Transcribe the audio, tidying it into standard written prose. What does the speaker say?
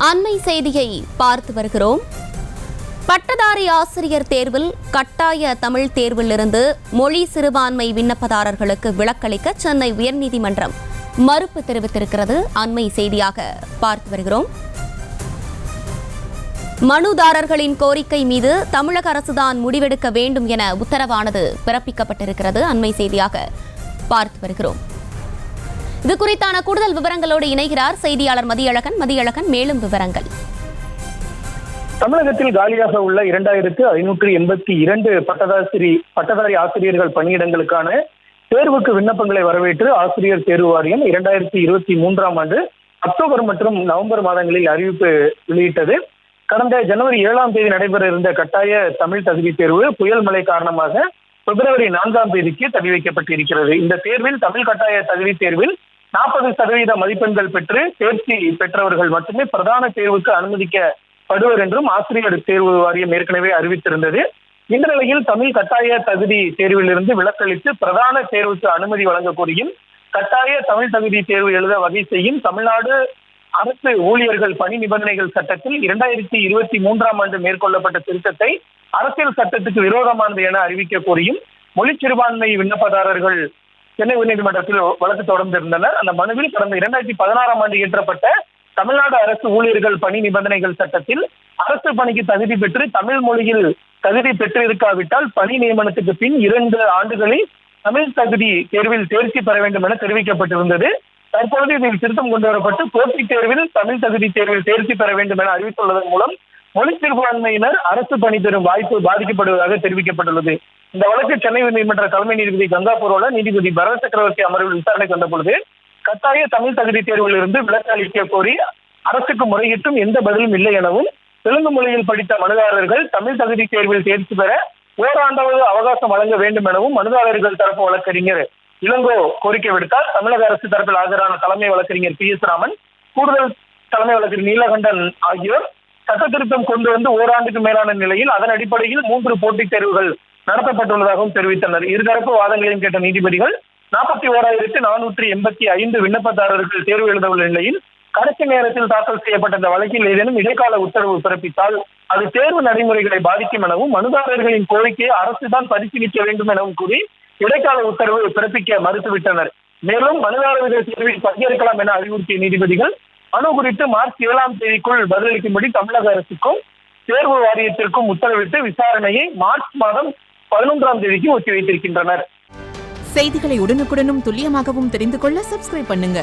அண்மை செய்தியை பார்த்து வருகிறோம். பட்டதாரி ஆசிரியர் தேர்வில் கட்டாய தமிழ் தேர்விலிருந்து மொழி சிறுபான்மை விண்ணப்பதாரர்களுக்கு விலக்களிக்க சென்னை உயர்நீதிமன்றம் மறுப்பு தெரிவித்திருக்கிறது. அண்மை செய்தியாக பார்த்து வருகிறோம். மனுதாரர்களின் கோரிக்கை மீது தமிழக அரசுதான் முடிவெடுக்க வேண்டும் என உத்தரவானது பிறப்பிக்கப்பட்டிருக்கிறது. அண்மை செய்தியாக பார்த்து வருகிறோம். இது குறித்தான கூடுதல் விவரங்களோடு இணைகிறார் செய்தியாளர் மதியழகன். மேலும் விவரங்கள். தமிழகத்தில் காலியாக உள்ள 2582 பட்டதாரி ஆசிரியர்கள் பணியிடங்களுக்கான தேர்வுக்கு விண்ணப்பங்களை வரவேற்று ஆசிரியர் தேர்வு வாரியம் 2023ஆம் ஆண்டு அக்டோபர் மற்றும் நவம்பர் மாதங்களில் அறிவிப்பு வெளியிட்டது. கடந்த ஜனவரி 7ஆம் தேதி நடைபெற இருந்த கட்டாய தமிழ் தகுதி தேர்வு புயல் மழை காரணமாக பிப்ரவரி 4ஆம் தேதிக்கு தள்ளி வைக்கப்பட்டிருக்கிறது. இந்த தேர்வில் தமிழ் கட்டாய தகுதி தேர்வில் 40% மதிப்பெண்கள் பெற்று தேர்ச்சி பெற்றவர்கள் மட்டுமே பிரதான தேர்வுக்கு அனுமதிக்கப்படுவர் என்றும் ஆசிரியர் தேர்வு வாரியம் ஏற்கனவே அறிவித்திருந்தது. இந்த நிலையில் தமிழ் கட்டாய தகுதி தேர்விலிருந்து விலக்களித்து பிரதான தேர்வுக்கு அனுமதி வழங்க கோரியும் கட்டாய தமிழ் தகுதி தேர்வு எழுத வகை செய்யும் தமிழ்நாடு அரசு ஊழியர்கள் பணி நிபந்தனைகள் சட்டத்தில் 2023ஆம் ஆண்டு மேற்கொள்ளப்பட்ட திருத்தத்தை அரசியல் சட்டத்துக்கு விரோதமானது என அறிவிக்க கோரியும் மொழி சிறுபான்மை விண்ணப்பதாரர்கள் சென்னை உயர்நீதிமன்றத்தில் வழக்கு தொடர்ந்திருந்தனர். அந்த மனுவில் கடந்த 2016ஆம் ஆண்டு இயற்றப்பட்ட தமிழ்நாடு அரசு ஊழியர்கள் பணி நிபந்தனைகள் சட்டத்தில் அரசு பணிக்கு தகுதி பெற்று தமிழ் மொழியில் தகுதி பெற்றிருக்காவிட்டால் பணி நியமனத்துக்கு பின் 2 ஆண்டுகளில் தமிழ் தகுதி தேர்வில் தேர்ச்சி பெற வேண்டும் என தெரிவிக்கப்பட்டிருந்தது. தற்போது இதில் திருத்தம் கொண்டு வரப்பட்டு போட்டித் தேர்வில் தமிழ் தகுதி தேர்வில் தேர்ச்சி பெற வேண்டும் என அறிவித்துள்ளதன் மூலம் மொழி சிறுபான்மையினர் அரசு பணி பெறும் வாய்ப்பு பாதிக்கப்படுவதாக தெரிவிக்கப்பட்டுள்ளது. இந்த வழக்கு சென்னை உயர்நீதிமன்ற தலைமை நீதிபதி கங்காபுரோல நீதிபதி பரத சக்கரவர்த்தி அமர்வில் விசாரணைக்கு வந்த பொழுது கட்டாய தமிழ் தகுதி தேர்வில் இருந்து விலக்கு அளிக்க கோரி அரசுக்கு முறையிட்டும் எந்த பதிலும் இல்லை எனவும் தெலுங்கு மொழியில் படித்த மனுதாரர்கள் தமிழ் தகுதி தேர்வில் தேர்ச்சி பெற ஓராண்டாவது அவகாசம் வழங்க வேண்டும் எனவும் மனுதாரர்கள் தரப்பு வழக்கறிஞர் இளங்கோ கோரிக்கை விடுத்தார். தமிழக அரசு தரப்பில் ஆஜரான தலைமை வழக்கறிஞர் PS ராமன், கூடுதல் தலைமை வழக்கறிஞர் நீலகண்டன் ஆகியோர் சட்ட திருத்தம் கொண்டு வந்து ஓராண்டுக்கு மேலான நிலையில் அதன் அடிப்படையில் 3 போட்டித் தேர்வுகள் நடத்தப்பட்டுள்ளதாகவும் தெரிவித்தனர். இருதரப்பு வாதங்களையும் கேட்ட நீதிபதிகள் 41,485 விண்ணப்பதாரர்கள் தேர்வு எழுதவுள்ள நிலையில் கடைசி நேரத்தில் தாக்கல் செய்யப்பட்ட இந்த வழக்கில் ஏதேனும் இடைக்கால உத்தரவு பிறப்பித்தால் அது தேர்வு நடைமுறைகளை பாதிக்கும் எனவும் மனுதாரர்களின் கோரிக்கையை அரசுதான் பரிசீலிக்க வேண்டும் எனவும் கூறி இடைக்கால உத்தரவு பிறப்பிக்க மறுத்துவிட்டனர். மேலும் மனுதாரர்கள் தேர்வில் பங்கேற்கலாம் என அறிவுறுத்திய நீதிபதிகள் மனு குறித்து மார்ச் 7ஆம் தேதிக்குள் பதிலளிக்கும்படி தமிழக அரசுக்கும் தேர்வு வாரியத்திற்கும் உத்தரவிட்டு விசாரணையை மார்ச் மாதம் 11ஆம் தேதிக்கு ஒத்திவைத்திருக்கின்றனர். செய்திகளை உடனுக்குடனும் துல்லியமாகவும் தெரிந்து கொள்ள சப்ஸ்கிரைப் பண்ணுங்க.